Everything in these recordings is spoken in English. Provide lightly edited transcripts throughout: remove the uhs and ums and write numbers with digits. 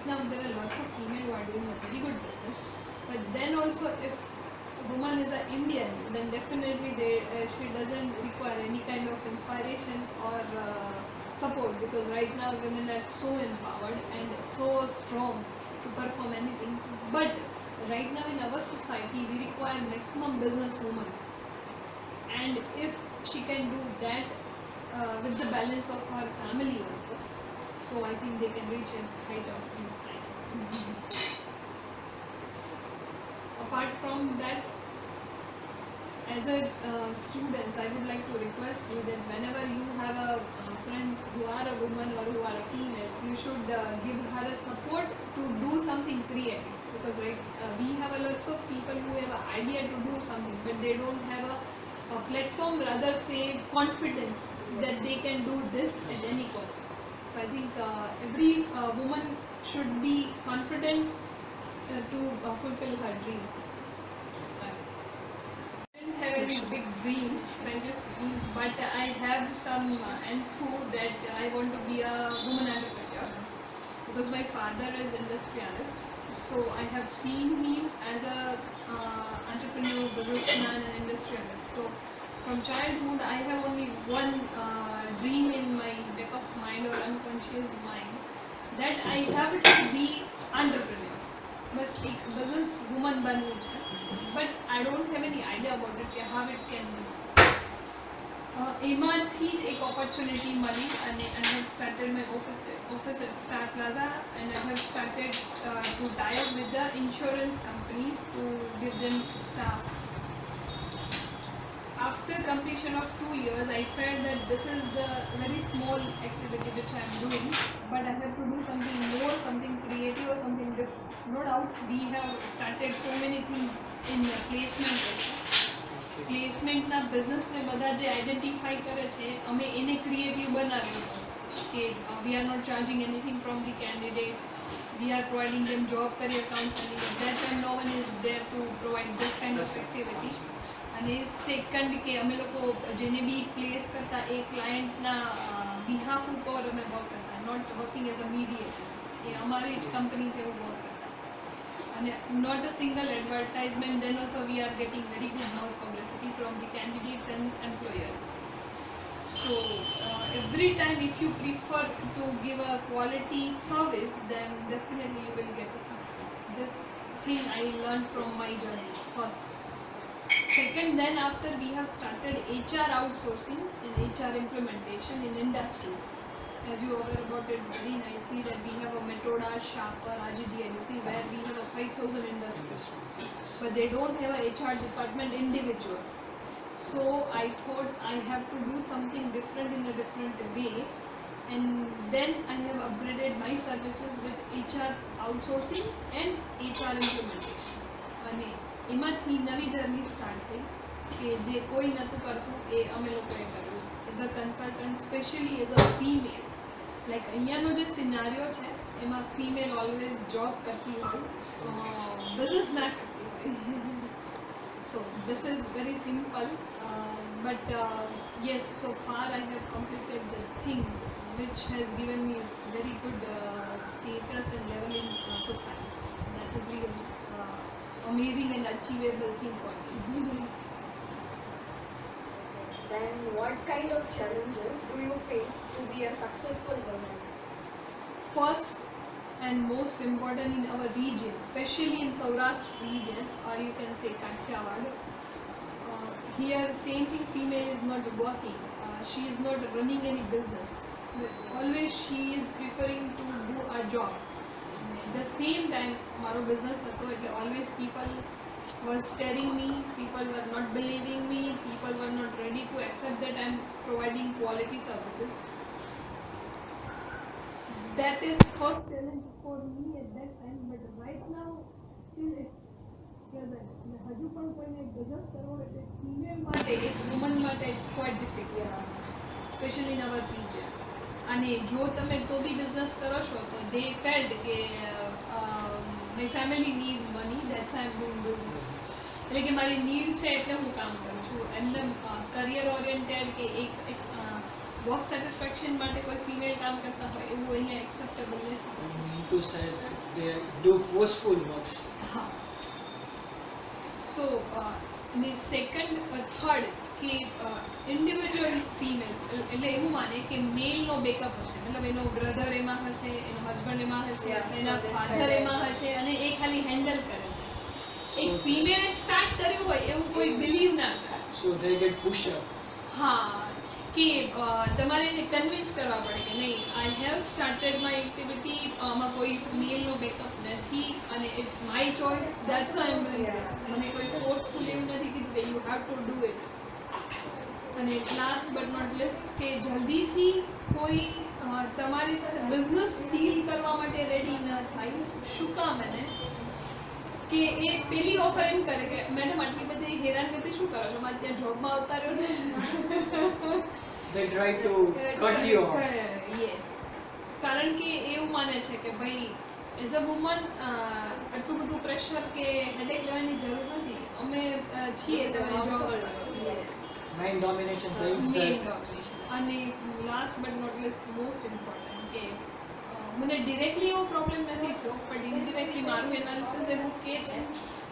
right now there are lots of female who are doing a very good business, but then also if a woman is an Indian, then definitely she doesn't require any kind of inspiration or support, because right now women are so empowered and so strong to perform anything. But right now in our society we require maximum business woman, and if she can do that with the balance of her family also, so I think they can reach a height of this time. Apart from that, as a students, I would like to request you that whenever you have a friends who are a woman or who are a female, you should give her a support to do something creative, because we have a lots of people who have an idea to do something, but they don't have a platform, rather say confidence, that they can do this at any cost. So I think every woman should be confident to fulfill her dream. I don't have any big dream, frankly speaking, but I have some enthu that I want to be a woman entrepreneur, because my father is industrialist. So I have seen him as a entrepreneur, businessman and industrialist. So from childhood I have only one dream in my back of mind or unconscious mind, that I have to be entrepreneur. બસ એક business woman બનવું છે, but I don't have any idea about it કે how it can be. એમાંથી જ એક opportunity મળી, અને I have started my office at Star Plaza, and I have started to tie up with the insurance companies to give them staff. After completion of 2 years, I felt that this is the very small activity which I am doing, but I have to do something more, something creative or something different. No doubt, we have started so many things in placement also. Placement na business ne બધા જે identify કરે છે, અમે એને creative બનાવી કે we are not charging anything from the candidate, we are providing them job career counseling. At that time no one is there to provide this kind of activity. અને second કે અમે લોકો જેને બી પ્લેસ કરતા એ ક્લાયન્ટના behalf ઉપર અમે work કરતા, not working as a mediator. એ અમારી જ કંપની જેવું વર્ક કરતા, અને not a single advertisement. Then also we are getting very good mouth publicity from the candidates and employers. So every time if you prefer to give a quality service, then definitely you will get a success. This thing I learned from my journey first. Second, then after we have started HR outsourcing and HR implementation in industries. As you are aware about it very nicely, that we have a Metoda, Sharper, RGGNC, where we have a 5,000 industries, but they don't have a HR department individual. So I thought I have to do something different in a different way, and then I have upgraded my services with HR outsourcing and HR implementation. અને એમાંથી નવી journey start થઈ કે જે કોઈ નહોતું કરતું એ અમે લોકોએ કર્યું as a consultant, specially as a female. Like અહીંયાનો જે સિનારીઓ છે એમાં ફિમેલ ઓલવેઝ જોબ કરતી હોય, બિઝનેસ ના કરતી હોય. So this is very simple, but yes, so far I have completed the things which has given me very good status and level in society. That is really amazing and achievable thing for me. Then what kind of challenges do you face to be a successful woman? First and most important in our region, especially in Saurashtra region, or you can say Kathiawad, here same thing, female is not working, she is not running any business, always she is preferring to do a job. At the same time maro business હતો, એટલે always people were staring me, people were not believing me, people were not ready to accept that I am providing quality services. That is first challenge for me at that time, but right now still it's present. હજુ પણ કોઈને business કરવો એટલે female માટે, એક woman માટે it's quite difficult, especially in our region. અને જો તમે તો બી બિઝનેસ કરો છો તો they felt કે my family need money, that's why I'm doing business. એટલે કે મારી નીડ છે એટલે હું કામ કરું છું. એમને કરિયર ઓરિએન્ટેડ કે એક વર્ક સેટિસ્ફેક્શન માટે કોઈ ફિમેલ કામ કરતા હોય એવું અહીંયા એક્સેપ્ટેબલ નથી. I mean to say that they do forceful works. હા. સો ની સેકન્ડ થર્ડ કે ઇન્ડિવિજ્યુઅલ ફિમેલ એટલે એવું માને કે મેલનો બેકઅપ હશે, મતલબ એનો બ્રધર એમાં હશે, એનો હસબન્ડ એમાં હશે, Yeah, અથવા એના so that's ફાધર right. એમાં હશે અને એ ખાલી હેન્ડલ કરે છે. એક So- ફિમેલે સ્ટાર્ટ કર્યું હોય એવું કોઈ બિલીવ ના કરે. So they get pushed up. હા, કે તમારે એને કન્વિન્સ કરવા પડે કે નહીં, I have started my activity, આમાં કોઈ મેલનો બેકઅપ નથી અને it's my choice, that's I am doing this. મને કોઈ ફોર્સફુલ એવું નથી કીધું કે you have to do it. અને લાસ્ટ બટ નોટ લિસ્ટ કે જલ્દીથી કોઈ તમારી સાથે બિઝનેસ ડીલ કરવા માટે રેડી ન થાય. શું કામ એને કે એ પેલી ઓફર એમ કરે કે મેડમ આટલી બધી હેરાનગતિ શું કરો છો, મારે ત્યાં જોબમાં આવતા રહ્યો ને. They try to cut you off. Yes, કારણ કે એવું માને છે કે ભાઈ એઝ અ વુમન આટલું બધું પ્રેશર કે હેડેક લેવાની જરૂર નથી, અમે છીએ તમે job Yes. Mind domination things main that domination. અને last but not least most important કે મને ડિરેક્ટલી એવો પ્રોબ્લેમ નથી થયો, પણ ઇન્ડિરેક્ટલી મારું એનાલિસિસ એવું કહે છે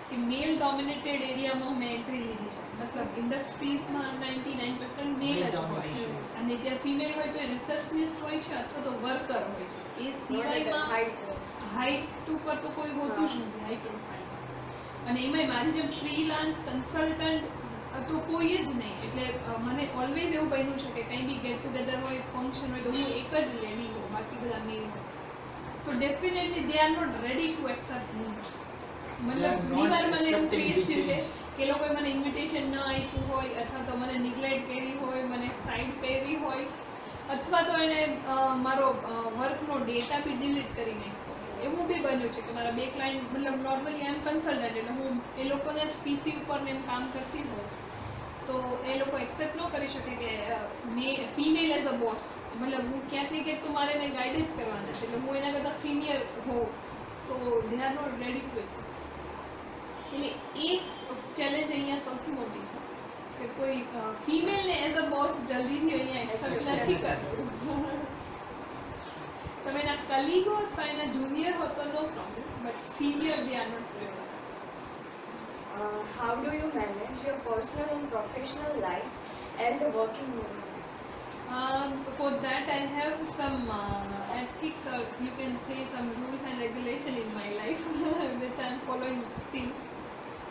કે મેલ ડોમિનેટેડ એરિયામાં મેં એન્ટ્રી લીધી છે. મતલબ ઇન્ડસ્ટ્રીઝમાં 99% મેલ જ હોય Domination. અને ત્યાં ફિમેલ હોય તો એ રિસર્ચનિસ્ટ હોય છે અથવા તો વર્કર હોય છે. એ Not at the સિવાયમાં high post. Height ઉપર તો કોઈ હોતું જ નથી, હાઈ પ્રોફાઇલ. અને એમાંય મારી જેમ ફ્રીલાન્સ કન્સલ્ટન્ટ તો કોઈ જ નહીં. એટલે મને ઓલવેઝ એવું બન્યું છે કે કંઈ બી ગેટ ટુગેધર હોય, ફંક્શન હોય તો હું એક જ લેડી હોઉં, બાકી બધા મેલ હોય. તો definitely they are not ready to accept me. They are મતલબ ઘણી વાર not મને એવું accepting ફેસ the થયું છે change. કે લોકોએ મને ઇન્વિટેશન ન આપ્યું હોય, અથવા તો મને નિગ્લેક્ટ કરી હોય, મને સાઈડ કરી હોય, અથવા તો એને મારો વર્કનો ડેટા બી ડિલીટ કરી નાખ્યો. એવું બી બન્યું છે કે મારા બે ક્લાયન્ટ, મતલબ નોર્મલી આઈ એમ કન્સલ્ટન્ટ, એટલે હું એ લોકોને જ પીસી ઉપર ને એમ કામ કરતી હોઉં તો એ લોકો એક્સેપ્ટ ન કરી શકે કે ફિમેલ એઝ અ બોસ. મતલબ હું ક્યાંક ને ક્યાંક તો મારે એને ગાઈડ જ કરવાના છે, એટલે હું એના કરતાં સિનિયર હોઉં તો they are not ready to accept. એટલે એક ચેલેન્જ અહીંયા સૌથી મોટી છે કે કોઈ ફિમેલને એઝ અ બોસ જલ્દીથી અહીંયા એક્સેપ્ટ નથી કરતું. તમે એના કલીગ હો અથવા એના જુનિયર હો તો no problem, but senior they are not ready. How do you manage your personal and professional life as a working woman? For that I have some ethics, or you can say some rules and regulation in my life which I am following still.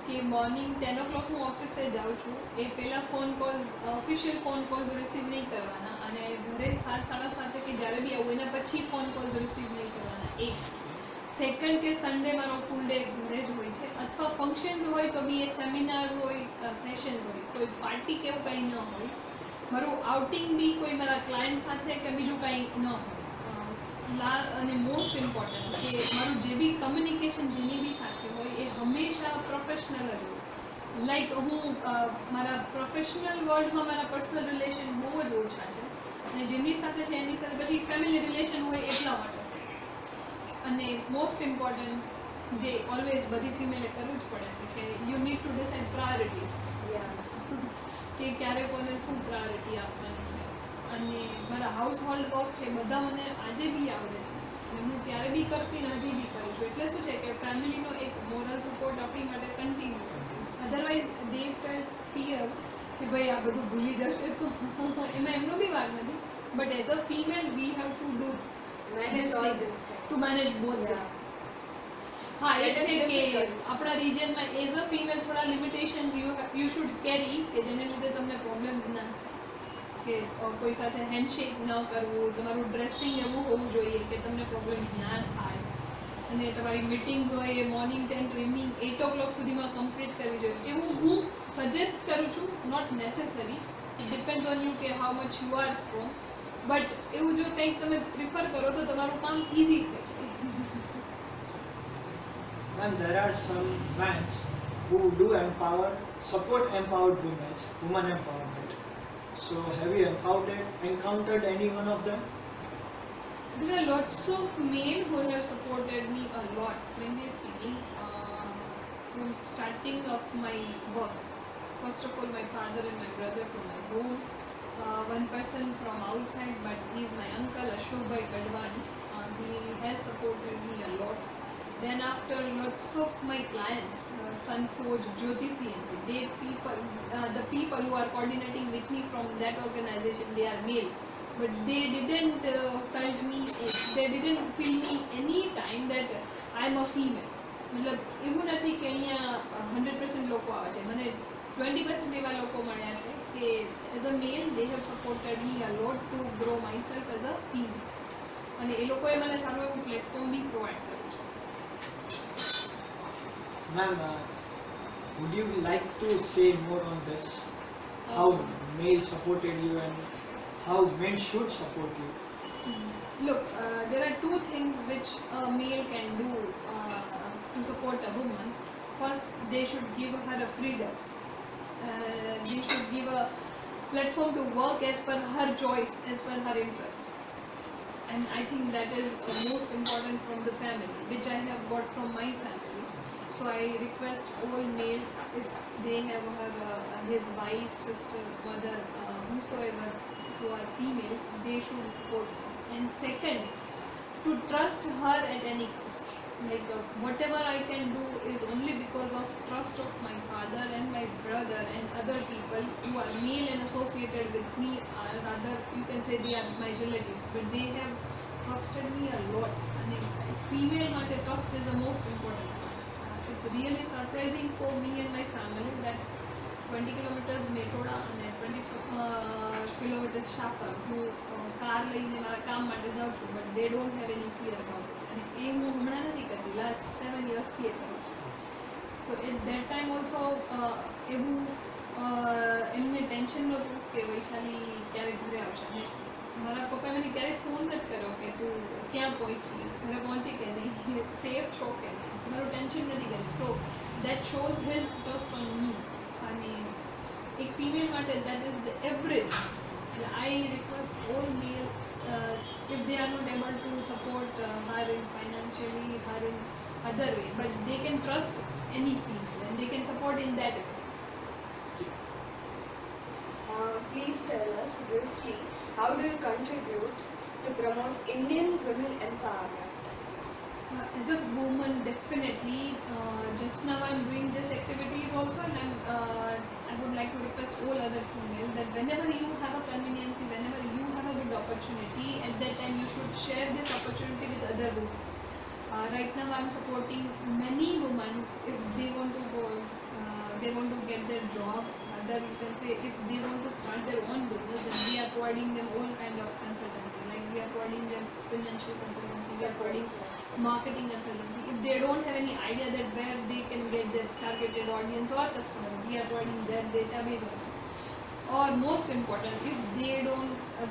કે morning 10 o'clock હું ઓફિસે જાઉં છું, એ પહેલાં phone calls, official phone calls receive નહીં કરવાના, અને ઘરે 7:30 કે જ્યારે બી આવું એના પછી ફોન કોલ્સ રિસીવ નહીં કરવાના. એક સેકન્ડ કે સન્ડે મારો ફૂલ ડે ઘરે જ હોય છે, અથવા ફંક્શન્સ હોય તો બી એ સેમિનાર હોય, સેશન્સ હોય, કોઈ પાર્ટી કે એવું કંઈ ન હોય. મારું આઉટિંગ બી કોઈ મારા ક્લાયન્ટ સાથે કે બીજું કંઈ ન હોય. અને મોસ્ટ ઇમ્પોર્ટન્ટ કે મારું જે બી કમ્યુનિકેશન જેની બી સાથે હોય એ હંમેશા પ્રોફેશનલ જ હોય. લાઈક હું મારા પ્રોફેશનલ વર્લ્ડમાં મારા પર્સનલ રિલેશન બહુ જ ઓછા છે, અને જેમની સાથે છે એની સાથે પછી ફેમિલી રિલેશન હોય એટલા માટે. અને મોસ્ટ ઇમ્પોર્ટન્ટ જે ઓલવેઝ બધી ફિમેલે કરવું જ પડે છે કે you need to decide priorities, Yeah. કે ક્યારે કોને શું પ્રાયોરિટી આપવાની છે. અને મારા હાઉસ હોલ્ડ વર્ક છે બધા મને આજે બી આવડે છે, અને હું ત્યારે બી કરતી ને હજી બી કરું છું. એટલે શું છે કે ફેમિલીનો એક મોરલ સપોર્ટ આપણી માટે કન્ટિન્યુ કરતો. અધરવાઇઝ દે ફેલ્ટ ફિયર કે ભાઈ આ બધું ભૂલી જશે તો એમાં એમનો બી વાગ નથી. But as a female we have to do Manage all this. Two manage both. Yeah. હા, એ It is છે કે difficult. આપણા રિજનમાં એઝ અ ફિમેલ થોડા લિમિટેશન્સ યુ શુડ કેરી, કે જેને લીધે તમને પ્રોબ્લેમ્સ ના થાય. કે કોઈ સાથે હેન્ડશેક ન કરવું, તમારું ડ્રેસિંગ એવું હોવું જોઈએ કે તમને પ્રોબ્લેમ્સ ના થાય, અને તમારી મીટિંગ્સ હોય એ મોર્નિંગ 10 to ઇવનિંગ 8 o'clock સુધીમાં કમ્પ્લીટ કરવી જોઈએ. એવું હું સજેસ્ટ કરું છું, not necessary, depends on you કે how much you are strong. But એવું જો કંઈક તમે પ્રિફર કરો તો તમારું કામ ઇઝી થઈ જાય. and there are some men who do support empowered women empowerment. So have you encountered any one of them? There are lots of men who have supported me a lot, frankly speaking, from starting of my work. First of all, my father and my brother from my home. One person from outside, but he is my uncle Ashokbhai Kadwani. He has supported me a lot. Then after lots of my clients, Sunforge, Jyoti CNC, the people who are coordinating with me from that organization, they are male, but they didn't they didn't feel me any time that I am a female. मतलब એવું નથી કે અહીંયા 100% લોકો આવે છે, મને 20% એવા લોકો મળ્યા છે કે as a male they have supported me a lot to grow myself as a female, અને એ લોકોએ મને સારું એવું પ્લેટફોર્મ બી પ્રોવાઈડ કર્યું છે. Ma'am, would you like to say more on this? How male supported you and how men should support you? Look, there are two things which a male can do to support a woman. First, they should give her a freedom. They should give a platform to work as per her choice, as per her interest. And I think that is most important from the family, which I have got from my family. So I request all male, if they have his wife, sister, mother, whosoever who are female, they should support her. And second, to trust her at any cost. Like whatever I can do is only because of trust of my father and my brother and other people who are male and associated with me, or rather you can say they are my relatives, but they have trusted me a lot. And female માટે trust is the most important part. It's really surprising for me and my family that 20 kilometers Metoda અને 20 kilometers Shapar હું car લઈને મારા કામ માટે જાઉં છું, but they don't have any fear about it. અને એ હું હમણાં નથી કરતી, last 7 years થી એ કરું છું. So at that time also એવું એમને ટેન્શન નહોતું કે વૈશાલી ક્યારે ઘરે આવશે. અને મારા પપ્પાએ મને ક્યારેય ફોન નથી કર્યો કે તું ક્યાં પહોંચી, ઘરે પહોંચી કે નહીં, સેફ છો કે નહીં, મારું ટેન્શન નથી કર્યું. તો that shows his trust on me. અને એક ફિમેલ માટે that is the average. I request all male, if they are not able to support her in financially, her in other way, but they can trust any female and they can support in that way. Please tell us briefly, how do you contribute to promote Indian women empowerment? As a woman, definitely. Just now I'm doing this activities also, and I would like to request all other female that whenever you have a conveniency, whenever you have a good opportunity, at that time you should share this opportunity with other women. Right now I'm supporting many women if they want to go, they want to get their job. Other you can say if they want to start their own business, then we are providing them all kind of consultancy. Like we are providing them financial consultancy, we are providing marketing consultancy. If they don't have any idea that where they can get their targeted audience or customer, we are providing their database also. Or most important, if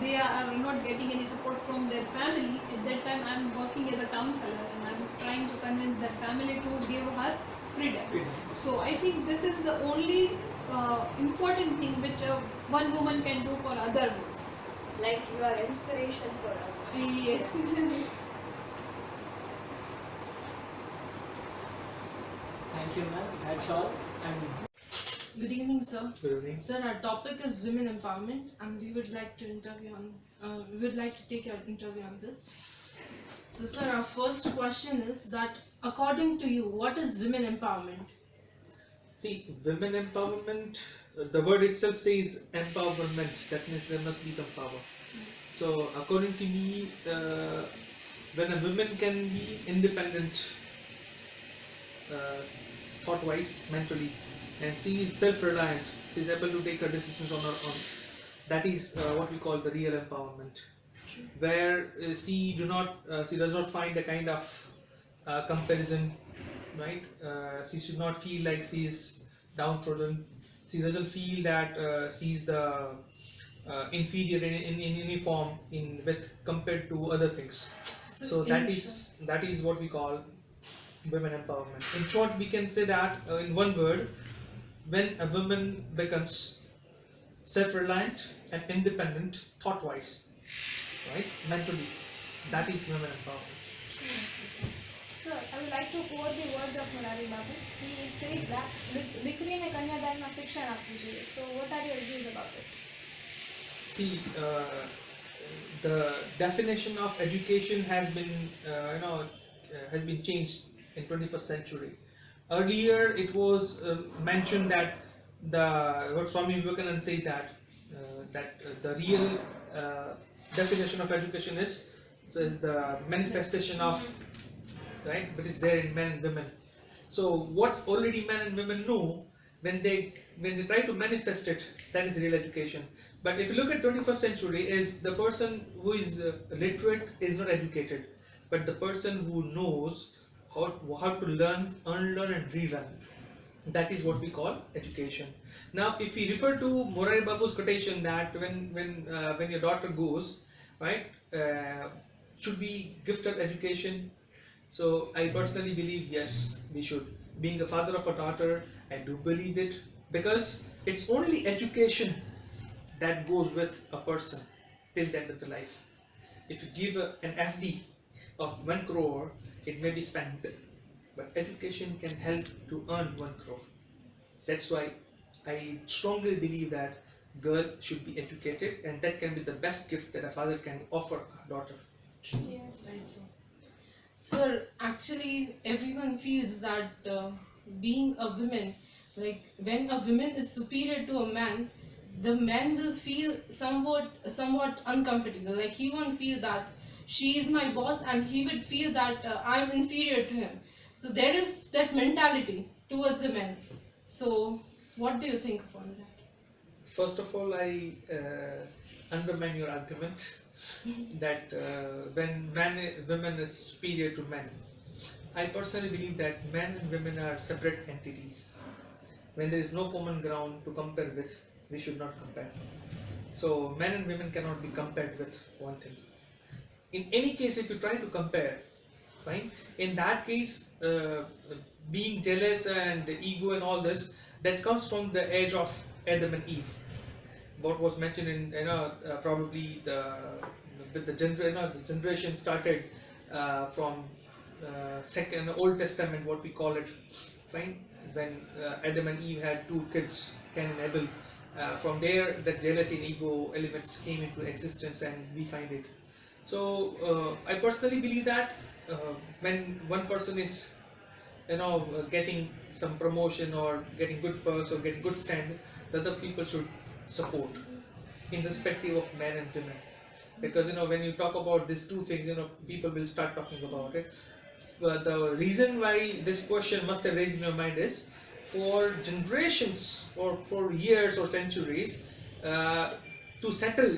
they are not getting any support from their family, at that time I am working as a counselor and I am trying to convince their family to give her freedom. So I think this is the only important thing which one woman can do for other women. Like you are inspiration for others. Yes. Thank you, ma'am. That's all. And Good evening, sir. good evening. Sir, our topic is women empowerment, and we would like to take your interview on this. So, sir, our first question is that, according to you, what is women empowerment? See, women empowerment, the word itself says empowerment. That means there must be some power. So, according to me, when a woman can be independent, thought-wise, mentally, and she is self-reliant, she is able to take her decisions on her own. That is what we call the real empowerment, where she does not find a kind of comparison, right? She should not feel like she is downtrodden. She doesn't feel that she is the inferior in any form with compared to other things. So that is what we call women empowerment. In short, we can say that in one word, when a woman becomes self-reliant and independent thought-wise, right, mentally, that is women empowerment. Sir, I would like to quote the words of Marwadi Babu. He says that દીકરીને કન્યાદાનમાં શિક્ષણ આપવું જોઈએ. So what are your views about it? See, the definition of education has been, has been changed in 21st century. Earlier, it was mentioned that what Swami Vivekananda said that the real definition of education is the manifestation of, right, what is there in men and women. So what already men and women know, when they try to manifest it, that is real education. But if you look at 21st century, is the person who is literate is not educated, but the person who knows how to learn, unlearn and relearn. That is what we call education. Now, if we refer to Morari Babu's quotation that when your daughter goes, right, should we gift her education? So I personally believe yes, we should. Being a father of a daughter, I do believe it, because it's only education that goes with a person till the end of the life. If you give an FD of 1 crore, it may be spent, but education can help to earn 1 crore. That's why I strongly believe that girl should be educated, and that can be the best gift that a father can offer a daughter. Yes. Right, so. Sir, actually, everyone feels that being a woman, like when a woman is superior to a man, the man will feel somewhat uncomfortable. Like he won't feel that she is my boss, and he would feel that I'm inferior to him. So there is that mentality towards a man. So what do you think upon that? First of all, I undermine your argument that when women is superior to men. I personally believe that men and women are separate entities. When there is no common ground to compare with, we should not compare. So men and women cannot be compared with one thing. In any case, if you try to compare, fine. In that case, being jealous and ego and all this, that comes from the age of Adam and Eve. What was mentioned in probably the generation started from second Old Testament, what we call it, fine. When Adam and Eve had 2 kids, Cain and Abel. From there, the jealousy and ego elements came into existence, and we find it. So I personally believe that when one person is getting some promotion or getting good perks or getting good stand, the other people should support in respective of men and women, because when you talk about these two things, people will start talking about it. The reason why this question must have raised in your mind is, for generations or for years or centuries, to settle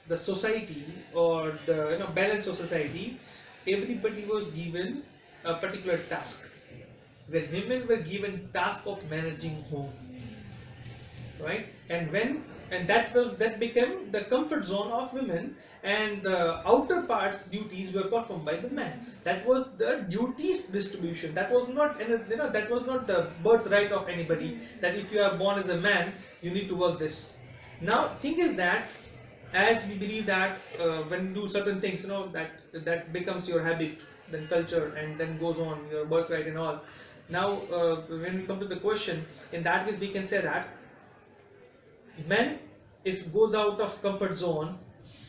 the society or the balance of society, everybody was given a particular task, where women were given task of managing home, right? And that became the comfort zone of women, and the outer parts duties were performed by the men. That was the duties distribution. That was not that was not the birthright of anybody, that if you are born as a man you need to work this. Now thing is that, as we believe that when you do certain things, that becomes your habit, then culture, and then goes on your birthright and all. Now when we come to the question, in that case we can say that men, if goes out of comfort zone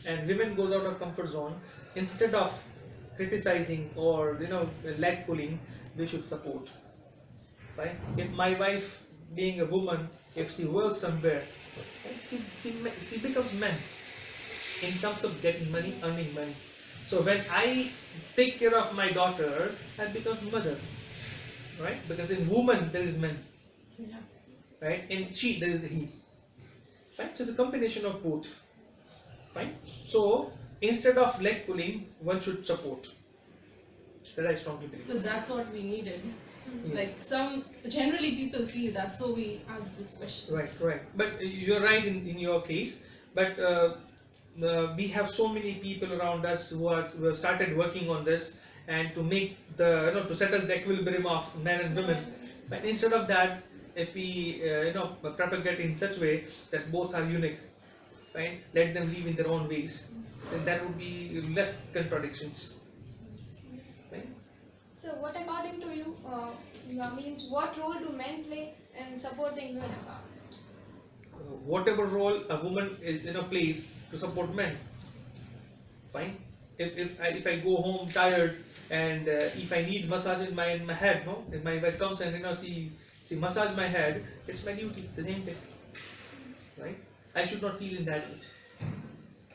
and women goes out of comfort zone, instead of criticizing or leg pulling, we should support, right? If my wife, being a woman, if she works somewhere, right, she becomes man in terms of getting money, earning money. So when I take care of my daughter, I become mother, right? Because in woman there is man, right? In she there is a he. Fine. So it's a combination of both. Fine. So instead of leg pulling, one should support. That I strongly believe. So that's what we needed. Yes. Like generally people feel that, so we ask this question. Right. But you're right in your case. But we have so many people around us who have started working on this, and to make to settle the equilibrium of men and women. But instead of that, if we propagate in such way that both are unique, right? Let them live in their own ways, then there would be less contradictions, right? So what according to you means what role do men play in supporting women empowerment? whatever role a woman is, plays to support men. Fine. If I go home tired and if I need massage in my head, no, if my wife comes and she massage my head, it's my duty. The same thing, right? I should not feel in that way,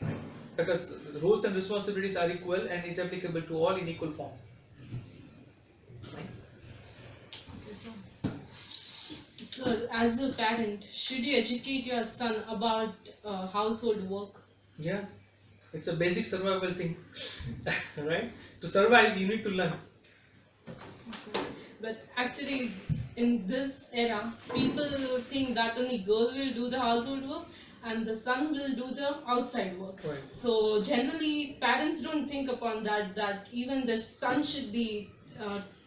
right? Because the roles and responsibilities are equal and is applicable to all in equal form. Right? Okay, so as a parent, should you educate your son about household work? Yeah, it's a basic survival thing, right? To survive, you need to learn. Okay. But actually, in this era, people think that only girl will do the household work and the son will do the outside work. Right. So generally, parents don't think upon that even the son should be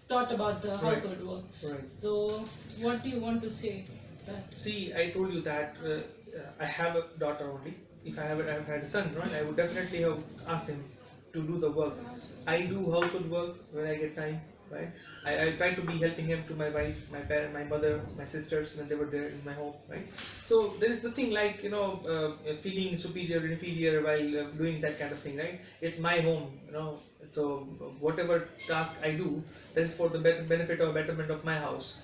taught about the household work. Right. So what do you want to say to that? See, I told you that I have a daughter only. If I have had a son, right, I would definitely have asked him to do the work. I do household work when I get time, right? I try to be helping him to my wife, my parent, my mother, my sisters when they were there in my home, right? So there is nothing like feeling superior or inferior while doing that kind of thing, right? It's my home, So whatever task I do, that is for the benefit or betterment of my house,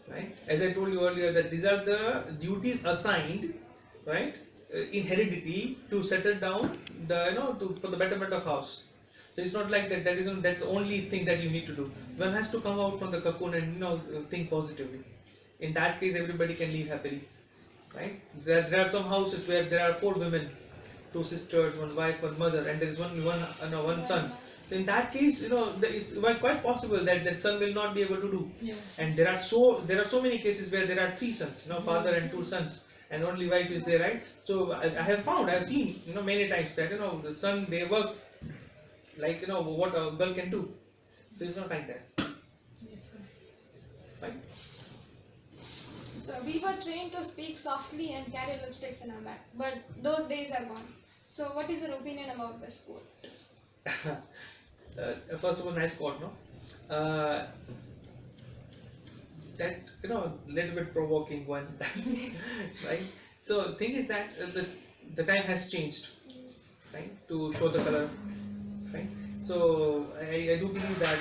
right? As I told you earlier, that these are the duties assigned, right? In heredity to settle down for the betterment of house. So it's not like that's the only thing that you need to do. One has to come out from the cocoon and think positively. In that case, everybody can live happily, right? There are some houses where there are 4 women, 2 sisters, 1 wife, 1 mother, and there is only one son. So in that case, it's quite possible that son will not be able to do. Yeah. And there are so many cases where there are 3 sons, father and 2 sons. And only wife is there, right? So I have seen, many times that, the son, they work like, what a girl can do. So it's not like that. Yes, sir. Right? So we were trained to speak softly and carry lipsticks in our bag, but those days are gone. So what is your opinion about this quote? First of all, nice quote, no? That, little bit provoking one, right? So thing is that the time has changed, right? To show the color, right? So I do believe that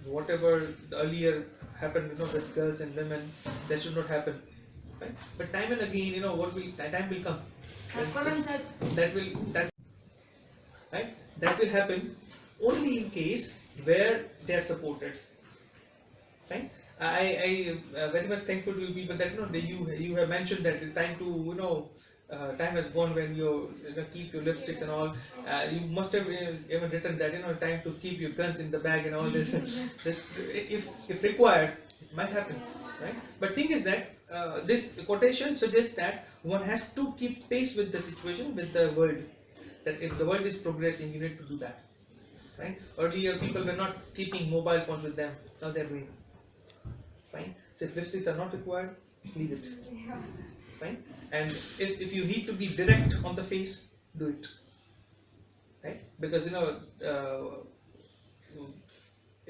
whatever the earlier happened, with girls and women, that should not happen, right? But time and again, time will come. That will happen only in case where they are supported. Right? I very much thankful to you people that you have mentioned that the time to time has gone when you keep your lipsticks and all. You must have even written that time to keep your guns in the bag and all this. That if required, it might happen, right? But thing is that this quotation suggests that one has to keep pace with the situation, with the world. That if the world is progressing, you need to do that, right? Earlier people were not keeping mobile phones with them. Now they're doing. Fine. So if lipsticks are not required, leave it. Yeah. Fine. And if you need to be direct on the face, do it. Right? Because if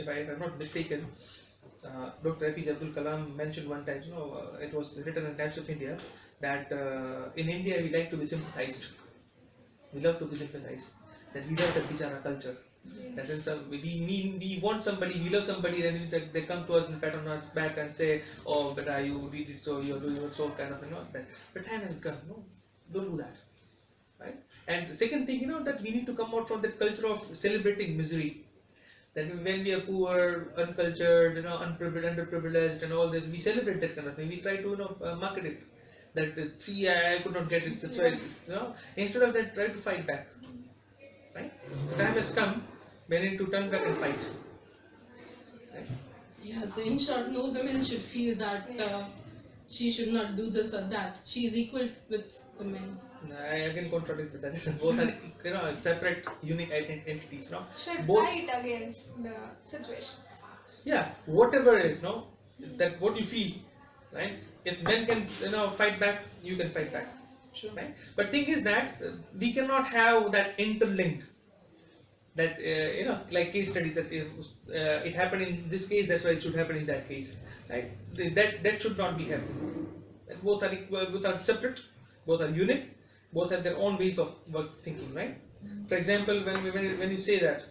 I'm not mistaken, Dr. APJ Abdul Kalam mentioned one time, it was written in Times of India that in India we like to be sympathized. We love to be sympathized. That we love that bichara culture. That is, we want somebody, we love somebody, then they come to us and pat on our back and say, oh, beta, you did it, so you're doing it, so kind of, that. But time has come, no, don't do that, right? And the second thing, that we need to come out from that culture of celebrating misery. That when we are poor, uncultured, underprivileged, and all this, we celebrate that kind of thing. We try to market it. That see, I could not get it. That's why, instead of that, try to fight back. Right? The time has come. We need to turn back and fight. Right? Yeah, so in short, no women should feel that she should not do this or that. She is equal with the men. I again contradict with that. Both are separate, unique entities. No? Should Both, fight against the situations. yeah, whatever is, that what you feel, right? If men can, fight back, you can fight back. Sure. Right? But thing is that we cannot have that interlinked. That like case studies that it happened in this case, that's why it should happen in that case, right? That should not be happening, Both are equal, both are separate, both are unique, both have their own ways of thinking, right? For example, when you say that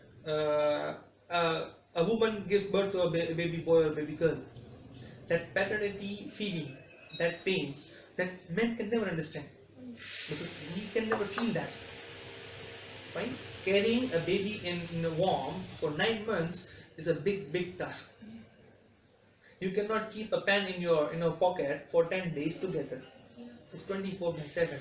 a woman gives birth to a baby boy or baby girl, that paternity feeling, that pain, that men can never understand, because he can never feel that. Right? Carrying a baby in a womb for 9 months is a big task. You cannot keep a pen in your pocket for 10 days together. It's 24/7.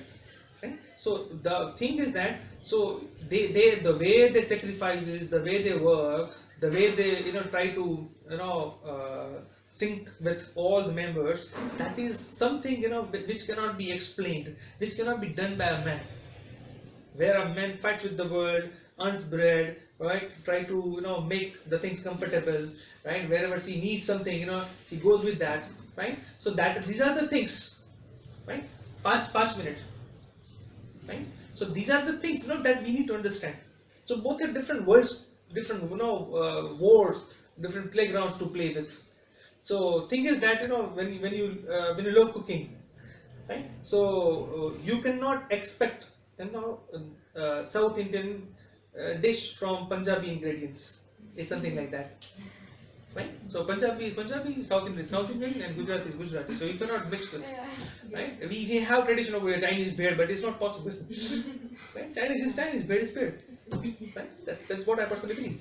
Right? So the thing is that, so they the way they sacrifices, the way they work, the way they try to sync with all the members, that is something which cannot be explained, which cannot be done by a man. Where a man fights with the world, earns bread, right? Try to make the things comfortable, right? Wherever she needs something, she goes with that, right? So that these are the things, right? પાંચ minute, right? So these are the things that we need to understand. So both are different worlds, different wars, different playgrounds to play with. So thing is that when you love cooking, right? So you cannot expect South Indian dish from Punjabi ingredients. It's something like that, right? So Punjabi is Punjabi, South Indian, and Gujarat is Gujarati. So you cannot mix this, right? We have tradition of Chinese beard, but it's not possible. Right? Chinese is Chinese, beard is beard. Right? That's what I personally believe.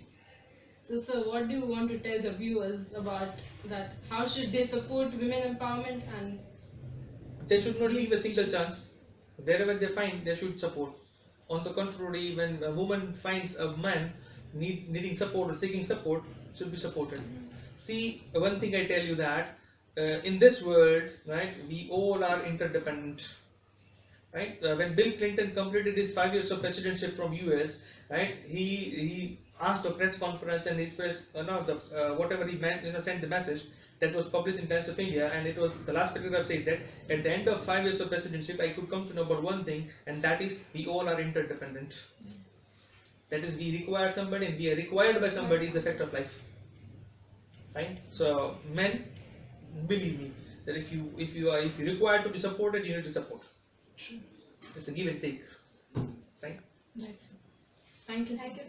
So, sir, what do you want to tell the viewers about that? How should they support women empowerment? And they should not leave a single chance. Wherever they find, they should support. On the contrary, when a woman finds a man needing support or seeking support, should be supported. See, one thing I tell you that in this world, right, we all are interdependent. Right? When Bill Clinton completed his 5 years of presidency from US, right, he asked a press conference and he expressed whatever he meant, sent the message that was published in Times of India, and it was the last paragraph said that at the end of 5 years of presidency, I could come to know about one thing, and that is we all are interdependent. That is, we require somebody, and we are required by somebody is the fact of life. Right? So men, believe me, that if you are required to be supported, you need to support. It's a give and take. Right? right, sir. Thank you, sir. Thank you.